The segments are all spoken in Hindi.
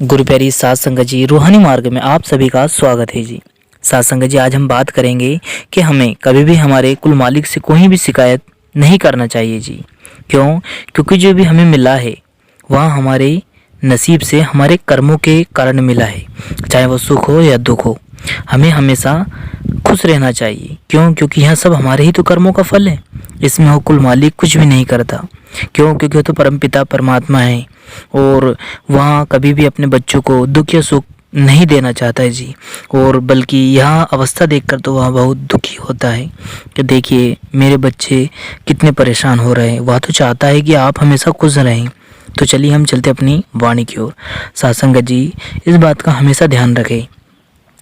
गुरु प्यारी साध संगत जी, रूहानी मार्ग में आप सभी का स्वागत है जी। साध संगत जी, आज हम बात करेंगे कि हमें कभी भी हमारे कुल मालिक से कोई भी शिकायत नहीं करना चाहिए जी। क्यों? क्योंकि जो भी हमें मिला है वह हमारे नसीब से, हमारे कर्मों के कारण मिला है। चाहे वो सुख हो या दुख हो, हमें हमेशा खुश रहना चाहिए। क्यों? क्योंकि यह सब हमारे ही तो कर्मों का फल है। इसमें वो कुल मालिक कुछ भी नहीं करता। क्यों? क्योंकि वो तो परमपिता परमात्मा है और वहाँ कभी भी अपने बच्चों को दुख या सुख नहीं देना चाहता है जी। और बल्कि यह अवस्था देखकर तो वह बहुत दुखी होता है कि देखिए मेरे बच्चे कितने परेशान हो रहे हैं। वह तो चाहता है कि आप हमेशा खुश रहें। तो चलिए हम चलते अपनी वाणी की ओर। साध संगत जी, इस बात का हमेशा ध्यान रखें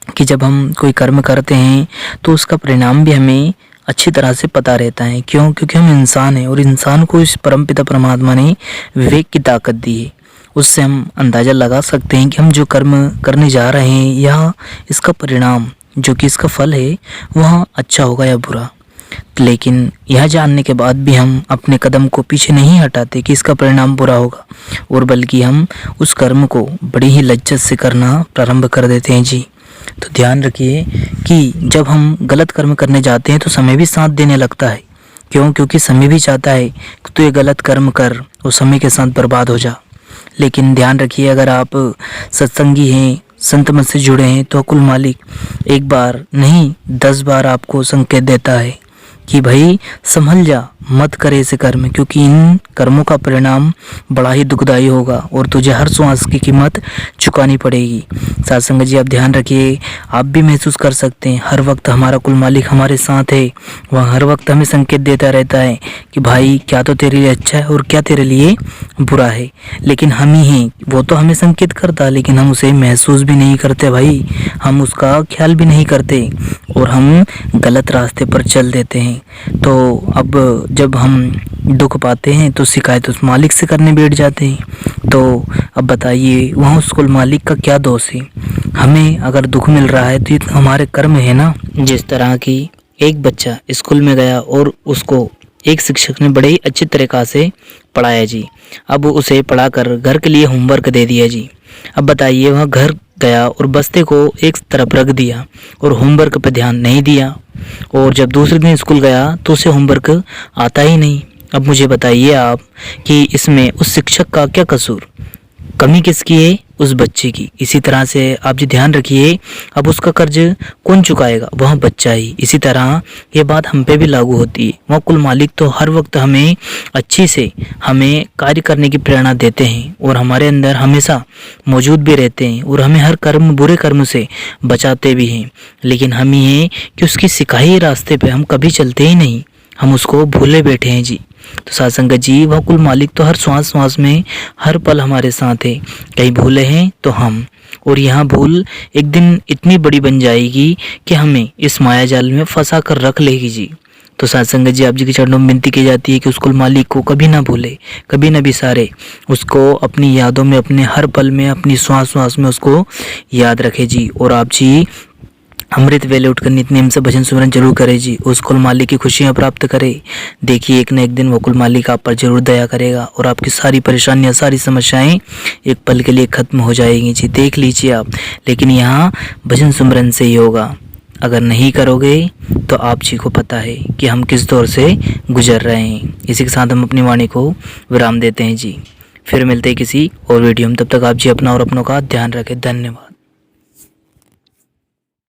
कि जब हम कोई कर्म करते हैं तो उसका परिणाम भी हमें अच्छी तरह से पता रहता है। क्यों? क्योंकि हम इंसान हैं और इंसान को इस परमपिता परमात्मा ने विवेक की ताकत दी है। उससे हम अंदाज़ा लगा सकते हैं कि हम जो कर्म करने जा रहे हैं या इसका परिणाम जो कि इसका फल है वह अच्छा होगा या बुरा। लेकिन यह जानने के बाद भी हम अपने कदम को पीछे नहीं हटाते कि इसका परिणाम बुरा होगा, और बल्कि हम उस कर्म को बड़ी ही लज्जत से करना प्रारंभ कर देते हैं जी। तो ध्यान रखिए कि जब हम गलत कर्म करने जाते हैं तो समय भी साथ देने लगता है। क्यों? क्योंकि समय भी चाहता है कि तू ये गलत कर्म कर और समय के साथ बर्बाद हो जा। लेकिन ध्यान रखिए, अगर आप सत्संगी हैं, संत मत से जुड़े हैं, तो कुल मालिक एक बार नहीं 10 बार आपको संकेत देता है कि भाई संभल जा, मत करे ऐसे कर्म, क्योंकि इन कर्मों का परिणाम बड़ा ही दुखदायी होगा और तुझे हर श्वास की कीमत चुकानी पड़ेगी। साथ संगत जी, आप ध्यान रखिए, आप भी महसूस कर सकते हैं हर वक्त हमारा कुल मालिक हमारे साथ है। वह हर वक्त हमें संकेत देता रहता है कि भाई क्या तो तेरे लिए अच्छा है और क्या तेरे लिए बुरा है। लेकिन हम ही हैं, वो तो हमें संकेत करता लेकिन हम उसे महसूस भी नहीं करते भाई, हम उसका ख्याल भी नहीं करते और हम गलत रास्ते पर चल देते हैं। तो अब जब हम दुख पाते हैं तो शिकायत उस मालिक से करने बैठ जाते हैं। तो अब बताइए वहाँ उस कुल मालिक का क्या दोष है? हमें अगर दुख मिल रहा है तो ये हमारे कर्म है ना। जिस तरह की एक बच्चा स्कूल में गया और उसको एक शिक्षक ने बड़े ही अच्छे तरीक़ा से पढ़ाया जी। अब उसे पढ़ाकर घर के लिए होमवर्क दे दिया जी। अब बताइए वह घर गया और बस्ते को एक तरफ रख दिया और होमवर्क पर ध्यान नहीं दिया, और जब दूसरे दिन स्कूल गया तो उसे होमवर्क आता ही नहीं। अब मुझे बताइए आप कि इसमें उस शिक्षक का क्या कसूर? कमी किसकी है? उस बच्चे की। इसी तरह से आप जी ध्यान रखिए, अब उसका कर्ज कौन चुकाएगा? वह बच्चा ही। इसी तरह ये बात हम पे भी लागू होती है। वह कुल मालिक तो हर वक्त हमें अच्छी से हमें कार्य करने की प्रेरणा देते हैं और हमारे अंदर हमेशा मौजूद भी रहते हैं और हमें हर कर्म, बुरे कर्म से बचाते भी हैं। लेकिन हम ही हैं कि उसकी सिखाए रास्ते पे हम कभी चलते ही नहीं, हम उसको भूले बैठे हैं जी। तो साध संगत जी, वह कुल मालिक तो हर श्वास श्वास में, हर पल हमारे साथ है। कहीं भूले हैं तो हम, और यहाँ भूल एक दिन इतनी बड़ी बन जाएगी कि हमें इस माया जाल में फंसा कर रख लेगी जी। तो साध संगत जी, आप जी के चरणों में विनती की जाती है कि उस कुल मालिक को कभी ना भूले, कभी ना बिसारे, उसको अपनी यादों में, अपने हर पल में, अपनी श्वास श्वास में उसको याद रखे जी। और आप जी अमृत वेले उठकर नित्यनेम से भजन सुमरन जरूर करे जी, उस कुल मालिक की खुशियाँ प्राप्त करे। देखिए एक न एक दिन वो कुल मालिक आप पर जरूर दया करेगा और आपकी सारी परेशानियाँ, सारी समस्याएं एक पल के लिए खत्म हो जाएंगी जी। देख लीजिए आप। लेकिन यहाँ भजन सुमरन से ही होगा। अगर नहीं करोगे तो आप जी को पता है कि हम किस दौर से गुजर रहे हैं। इसी के साथ हम अपनी वाणी को विराम देते हैं जी। फिर मिलते हैं किसी और वीडियो में। तब तक आप जी अपना और अपनों का ध्यान रखें। धन्यवाद।